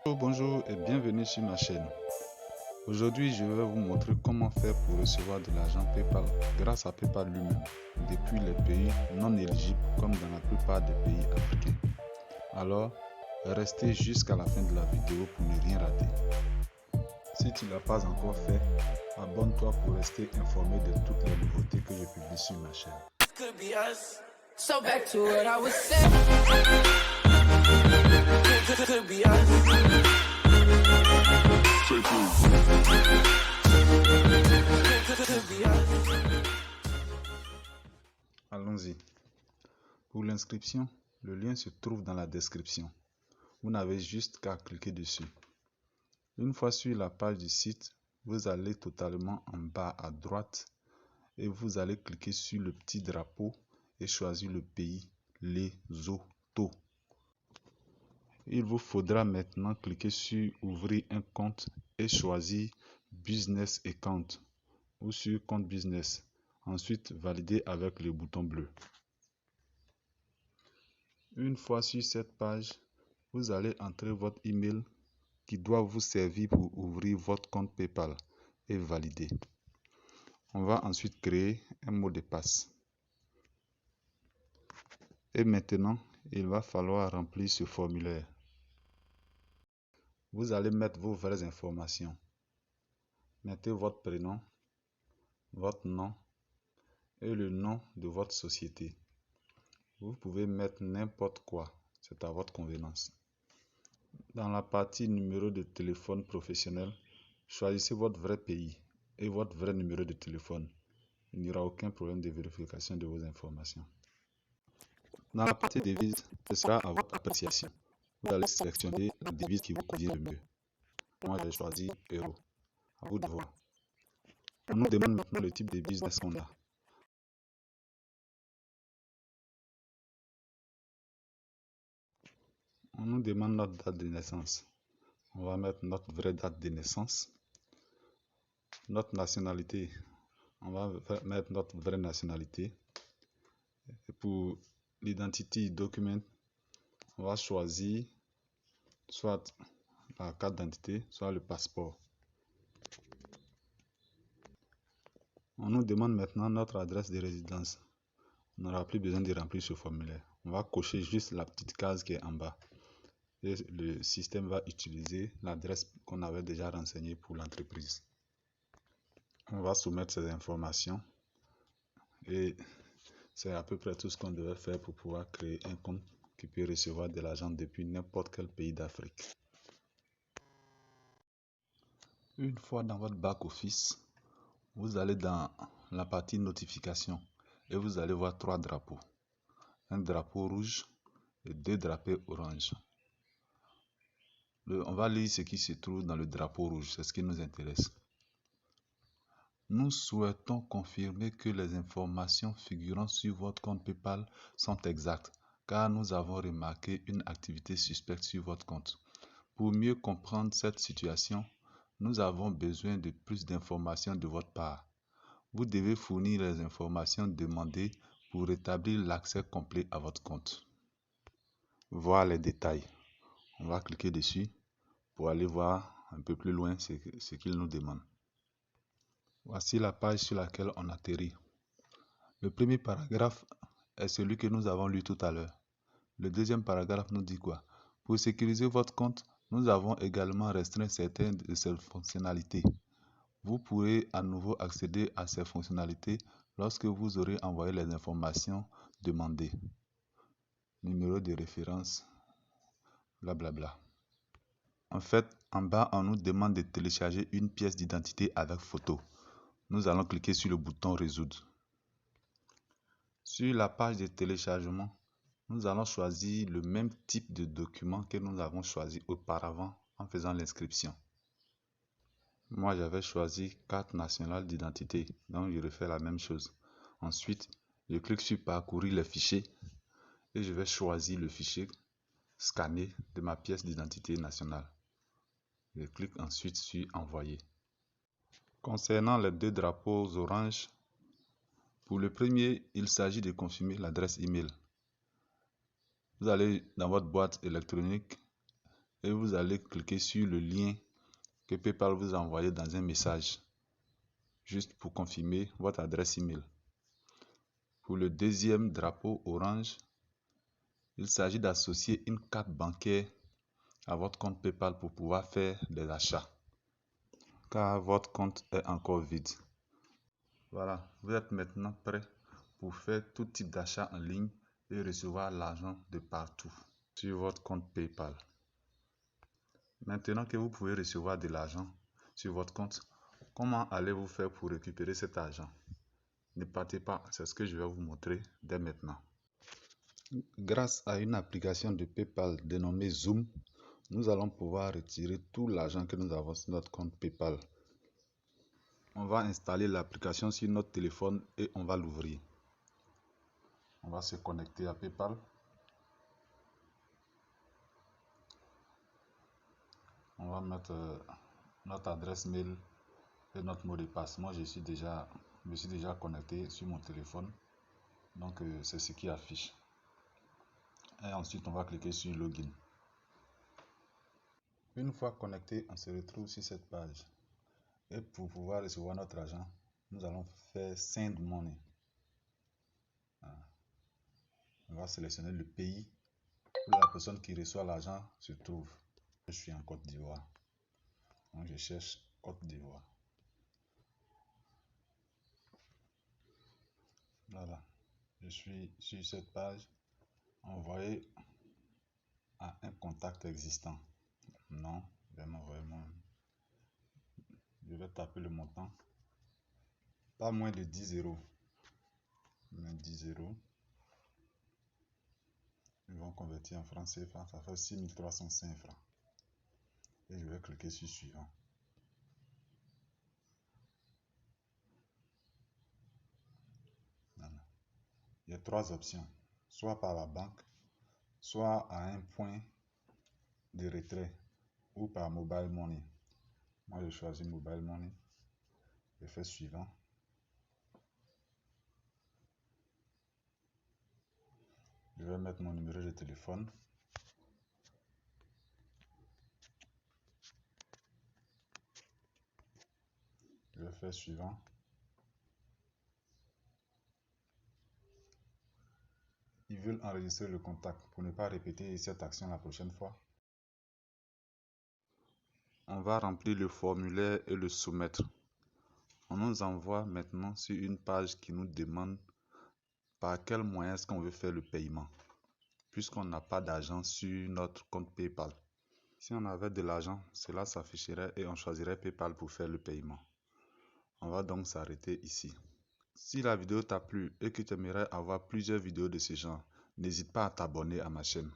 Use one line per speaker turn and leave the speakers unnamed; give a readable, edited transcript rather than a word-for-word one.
Bonjour et bienvenue sur ma chaîne. Aujourd'hui, je vais vous montrer comment faire pour recevoir de l'argent PayPal grâce à PayPal lui-même depuis les pays non éligibles comme dans la plupart des pays africains. Alors, restez jusqu'à la fin de la vidéo pour ne rien rater. Si tu ne l'as pas encore fait, abonne-toi pour rester informé de toutes les nouveautés que je publie sur ma chaîne.
So back to what I was saying. Could be us. Could be us.
Allons-y. Pour l'inscription, le lien se trouve dans la description. Vous n'avez juste qu'à cliquer dessus. Une fois sur la page du site, vous allez totalement en bas à droite et vous allez cliquer sur le petit drapeau et choisir le pays Lesotho. Il vous faudra maintenant cliquer sur ouvrir un compte et choisir Business Account ou sur compte business. Ensuite, valider avec le bouton bleu. Une fois sur cette page, vous allez entrer votre email qui doit vous servir pour ouvrir votre compte PayPal et valider. On va ensuite créer un mot de passe. Et maintenant, il va falloir remplir ce formulaire. Vous allez mettre vos vraies informations. Mettez votre prénom, votre nom et le nom de votre société. Vous pouvez mettre n'importe quoi, c'est à votre convenance. Dans la partie numéro de téléphone professionnel, choisissez votre vrai pays et votre vrai numéro de téléphone. Il n'y aura aucun problème de vérification de vos informations. Dans la partie devise, ce sera à votre appréciation. Vous allez sélectionner la devise qui vous convient le mieux. Moi, j'ai choisi euro. À vous de voir. On nous demande maintenant le type de business qu'on a. On nous demande notre date de naissance. On va mettre notre vraie date de naissance. Notre nationalité. On va mettre notre vraie nationalité. Et pour l'identity document, on va choisir soit la carte d'identité, soit le passeport. On nous demande maintenant notre adresse de résidence. On n'aura plus besoin de remplir ce formulaire. On va cocher juste la petite case qui est en bas. Et le système va utiliser l'adresse qu'on avait déjà renseignée pour l'entreprise. On va soumettre ces informations. Et c'est à peu près tout ce qu'on devait faire pour pouvoir créer un compte qui peut recevoir de l'argent depuis n'importe quel pays d'Afrique. Une fois dans votre back-office, vous allez dans la partie notification et vous allez voir 3 drapeaux. Un drapeau rouge et 2 drapeaux orange. On va lire ce qui se trouve dans le drapeau rouge, c'est ce qui nous intéresse. Nous souhaitons confirmer que les informations figurant sur votre compte PayPal sont exactes, car nous avons remarqué une activité suspecte sur votre compte. Pour mieux comprendre cette situation, nous avons besoin de plus d'informations de votre part. Vous devez fournir les informations demandées pour rétablir l'accès complet à votre compte. Voir les détails. On va cliquer dessus pour aller voir un peu plus loin ce qu'il nous demande. Voici la page sur laquelle on atterrit. Le premier paragraphe est celui que nous avons lu tout à l'heure. Le deuxième paragraphe nous dit quoi? Pour sécuriser votre compte, nous avons également restreint certaines de ces fonctionnalités. Vous pourrez à nouveau accéder à ces fonctionnalités lorsque vous aurez envoyé les informations demandées. Numéro de référence, blablabla. En fait, en bas, on nous demande de télécharger une pièce d'identité avec photo. Nous allons cliquer sur le bouton résoudre. Sur la page de téléchargement, nous allons choisir le même type de document que nous avons choisi auparavant en faisant l'inscription. Moi, j'avais choisi carte nationale d'identité, donc je refais la même chose. Ensuite, je clique sur parcourir les fichiers et je vais choisir le fichier scanné de ma pièce d'identité nationale. Je clique ensuite sur envoyer. Concernant les 2 drapeaux orange, pour le premier, il s'agit de confirmer l'adresse email. Vous allez dans votre boîte électronique et vous allez cliquer sur le lien que PayPal vous a envoyé dans un message, juste pour confirmer votre adresse email. Pour le deuxième drapeau orange, il s'agit d'associer une carte bancaire à votre compte PayPal pour pouvoir faire des achats, car votre compte est encore vide. Voilà, vous êtes maintenant prêt pour faire tout type d'achat en ligne et recevoir l'argent de partout sur votre compte PayPal. Maintenant que vous pouvez recevoir de l'argent sur votre compte, comment allez-vous faire pour récupérer cet argent? Ne partez pas, c'est ce que je vais vous montrer dès maintenant. Grâce à une application de PayPal dénommée Zoom, nous allons pouvoir retirer tout l'argent que nous avons sur notre compte PayPal. On va installer l'application sur notre téléphone et on va l'ouvrir. On va se connecter à PayPal. On va mettre notre adresse mail et notre mot de passe. Moi, je me suis déjà connecté sur mon téléphone. Donc, c'est ce qui affiche. Et ensuite, on va cliquer sur Login. Une fois connecté, on se retrouve sur cette page. Et pour pouvoir recevoir notre argent, nous allons faire Send Money. On va sélectionner le pays où la personne qui reçoit l'argent se trouve. Je suis en Côte d'Ivoire. Donc, je cherche Côte d'Ivoire. Voilà. Je suis sur cette page. Envoyer à un contact existant. Non, je vais taper le montant. Pas moins de 10 euros. Mais 10 euros. Ils vont convertir en francs CFA. Ça fait 6305 francs. Et je vais cliquer sur suivant. Voilà. Il y a trois options. Soit par la banque, soit à un point de retrait ou par mobile money. Moi, je choisis mobile money. Je fais suivant. Je vais mettre mon numéro de téléphone. Je vais faire suivant. Ils veulent enregistrer le contact pour ne pas répéter cette action la prochaine fois. On va remplir le formulaire et le soumettre. On nous envoie maintenant sur une page qui nous demande par quel moyen est-ce qu'on veut faire le paiement, puisqu'on n'a pas d'argent sur notre compte PayPal. Si on avait de l'argent, cela s'afficherait et on choisirait PayPal pour faire le paiement. On va donc s'arrêter ici. Si la vidéo t'a plu et que tu aimerais avoir plusieurs vidéos de ce genre, n'hésite pas à t'abonner à ma chaîne.